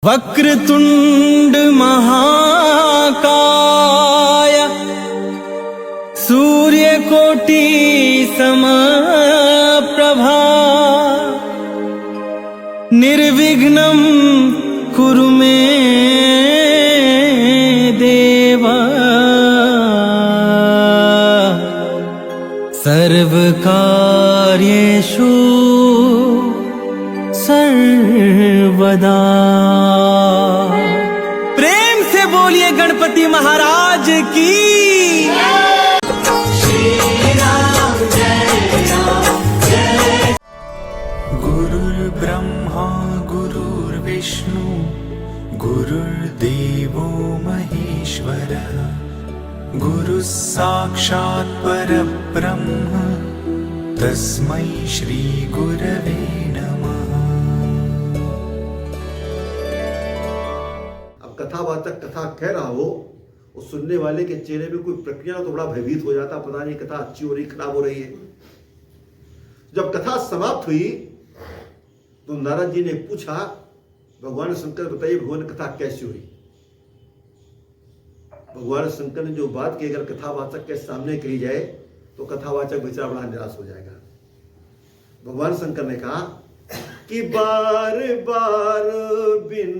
वक्रतुंड महाकाय सूर्यकोटि समप्रभा निर्विघ्नं कुरु मे देव सर्वकार्येषु सर्वदा। प्रेम से बोलिए गणपति महाराज की। गुरुर्ब्रह्मा गुरुर्विष्णु गुरुर्देवो महेश्वरः गुरुः साक्षात् परब्रह्म तस्मै श्री गुरवे नमः। अब कथावाचक कथा कह रहा हो और सुनने वाले के चेहरे में कोई प्रक्रिया हो तो बड़ा भयभीत हो जाता, पता नहीं कथा अच्छी हो रही खराब हो रही है। जब कथा समाप्त हुई तो नारद जी ने पूछा, भगवान शंकर बताइए भगवान कथा कैसी हुई। भगवान शंकर ने जो बात की अगर कथावाचक के सामने कही जाए तो कथावाचक बेचारा बड़ा निराश हो जाएगा। भगवान शंकर ने कहा कि बार बार बिन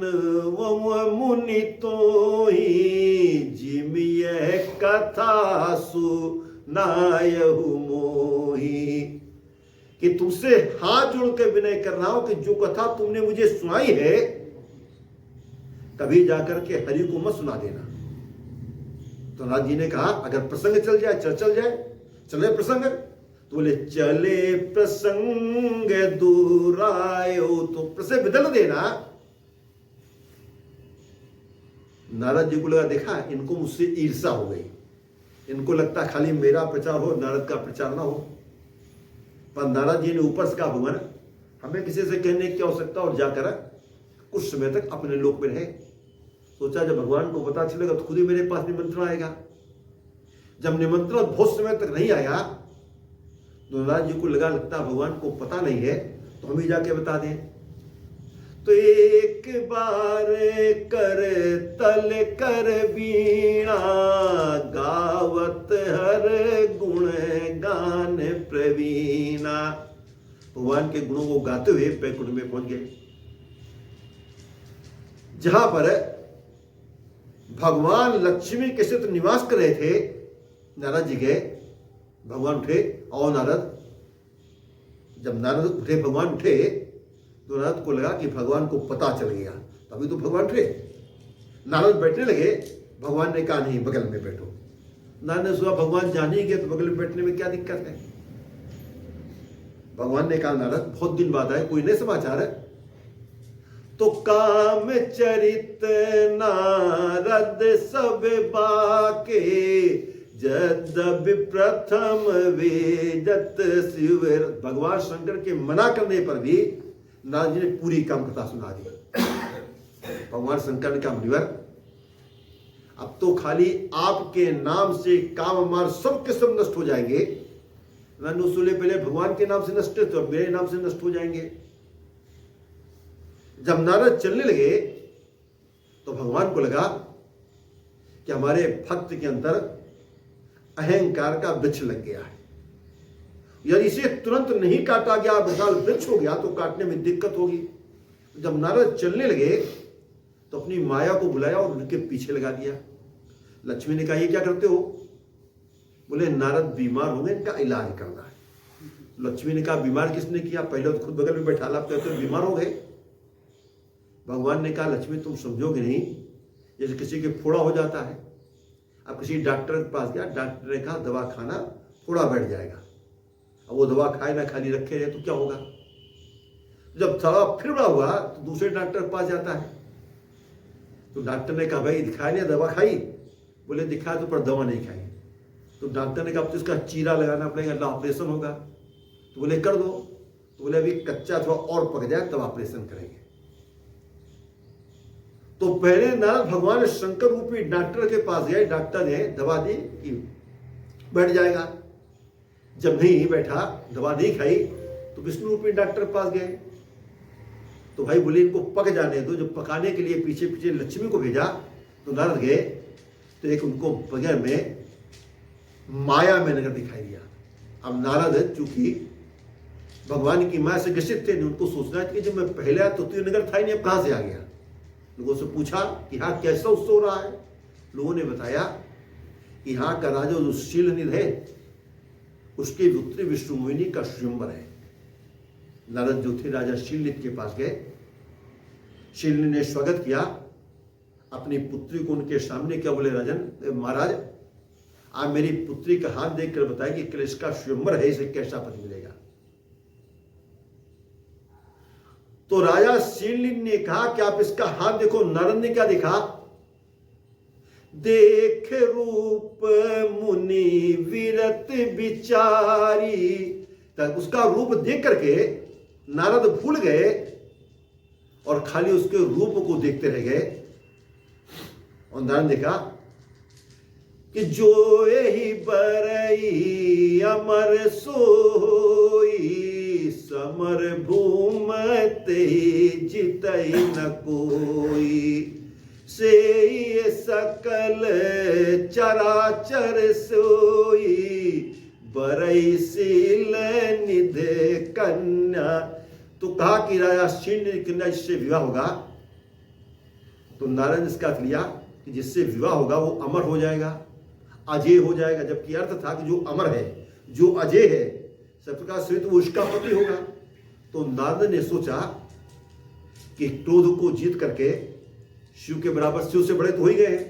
मुनि तो ही जिम यह कथा सुनायहु मोही, कि तुमसे हाथ जोड़ के विनय कर रहा हूं कि जो कथा तुमने मुझे सुनाई है कभी जाकर के हरि को मत सुना देना। तो नारद जी ने कहा अगर प्रसंग चल जाए चल जाए, चले प्रसंग, तो बोले चले प्रसंग दूरायो, तो प्रसंग बदल देना। नारद जी को लगा देखा इनको मुझसे ईर्षा हो गई, इनको लगता खाली मेरा प्रचार हो नारद का प्रचार ना हो। पर नारद जी ने ऊपर से कहा भगवान हमें किसी से कहने की आवश्यकता और जाकर कुछ समय तक अपने लोक में रहे। सोचा जब भगवान को पता चलेगा तो खुद ही मेरे पास निमंत्रण आएगा। जब निमंत्रण बहुत समय तक नहीं आया तो नारद जी को लगता भगवान को पता नहीं है तो हम ही जाके बता दें। तो एक बार कर तल कर बीणा गावत हर गुण गान प्रवीणा, भगवान के गुणों को गाते हुए बैकुंठ में पहुंच गए, जहां पर भगवान लक्ष्मी के साथ निवास कर रहे थे। नारद जी गए, भगवान उठे और नारद, जब नारद उठे भगवान उठे तो नारद को लगा कि भगवान को पता चल गया, तभी तो भगवान उठे। नारद बैठने लगे, भगवान ने कहा नहीं बगल में बैठो। नारद ने सोचा भगवान जान ही गए तो बगल में बैठने में क्या दिक्कत है। भगवान ने कहा नारद बहुत दिन बाद आए, कोई नए समाचार है? तो काम चरित नारद सब बाके जदि प्रथम वेदत शिव। भगवान शंकर के मना करने पर भी नारद जी ने पूरी काम कथा सुना दी। भगवान शंकर ने कहा मुनिवर अब तो खाली आपके नाम से काम मार सब के सब नष्ट हो जाएंगे। नारद पहले भगवान के नाम से नष्ट है तो अब मेरे नाम से नष्ट हो जाएंगे। जब नारद चलने लगे तो भगवान को लगा कि हमारे भक्त के अंदर अहंकार का वृक्ष लग गया है, यदि इसे तुरंत नहीं काटा गया विशाल वृक्ष हो गया तो काटने में दिक्कत होगी। जब नारद चलने लगे तो अपनी माया को बुलाया और उनके पीछे लगा दिया। लक्ष्मी ने कहा ये क्या करते हो? बोले नारद बीमार हो गए, इनका इलाज करना है। लक्ष्मी ने कहा बीमार किसने किया? पहले तो खुद बगल में बैठा ला, कहते हो बीमार हो गए। भगवान ने कहा लक्ष्मी तुम समझोगे नहीं, जैसे किसी के फोड़ा हो जाता है, अब किसी डॉक्टर के पास गया, डॉक्टर ने कहा दवा खाना फोड़ा बैठ जाएगा। अब वो दवा खाए ना खाली रखे रहे तो क्या होगा? जब थोड़ा फिर बड़ा हुआ तो दूसरे डॉक्टर के पास जाता है, तो डॉक्टर ने कहा भाई दिखाया नहीं दवा खाई? बोले दिखाया तो पर दवा नहीं खाई। तो डॉक्टर ने कहा अब तो इसका चीरा लगाना पड़ेगा, ऑपरेशन होगा। तो बोले कर दो। तो बोले अभी कच्चा थोड़ा और पक जाए तब ऑपरेशन करेंगे। तो पहले नारद भगवान शंकर रूपी डॉक्टर के पास गए, डॉक्टर ने दवा दी कि बैठ जाएगा। जब नहीं बैठा, दवा नहीं खाई, तो विष्णु रूपी डॉक्टर के पास गए। तो तो भाई बोले इनको पक जाने दो। जब पकाने के लिए पीछे पीछे लक्ष्मी को भेजा तो नारद गए तो एक उनको बगैर में माया में नगर दिखाई दिया। अब नारद चूंकि भगवान की माया से ग्रसित थे, उनको सोचना है कि जब मैं पहले आया तो नगर था ही नहीं, अब कहां से आ गया। लोगों से पूछा कि यहाँ कैसा उत्सव हो रहा है। लोगों ने बताया कि यहाँ का राजा जो शीलनिधि है उसके पुत्री विष्णुमोहिनी का स्वयंवर है। नारद जो थे राजा शीलनिधि के पास गए, शीलनिधि ने स्वागत किया, अपनी पुत्री को उनके सामने क्या बोले, राजन महाराज आप मेरी पुत्री का हाथ देखकर बताएं कि कल इसका स्वयंवर है, इसे कैसा पति मिलेगा। तो राजा शीलनिधि ने कहा कि आप इसका हाथ देखो। नारद ने क्या देखा, देख रूप मुनि विरत विचारी। तक उसका रूप देख करके नारद भूल गए और खाली उसके रूप को देखते रह गए। और नारद ने कहा कि जो यही बरई अमर सोई, समर भूमते जितई न कोई, से सकल चराचर सोई, बरई शील निधि कन्या। तो कहा कि राजा शील कन्या जिससे विवाह होगा, तो नारद ने इसका अर्थ लिया कि जिससे विवाह होगा वो अमर हो जाएगा, अजय हो जाएगा। जबकि अर्थ था कि जो अमर है, जो अजय है, सबका सहित वो उसका पति होगा। तो नारद ने सोचा कि क्रोध को जीत करके शिव के बराबर, शिव से बड़े तो हो ही गए हैं,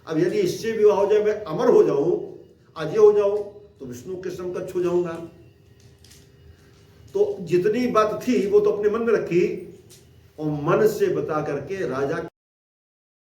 अब यदि इससे विवाह हो जाए, मैं अमर हो जाऊं, अजय हो जाऊं, तो विष्णु के समकक्ष हो जाऊंगा। तो जितनी बात थी वो तो अपने मन में रखी और मन से बता करके राजा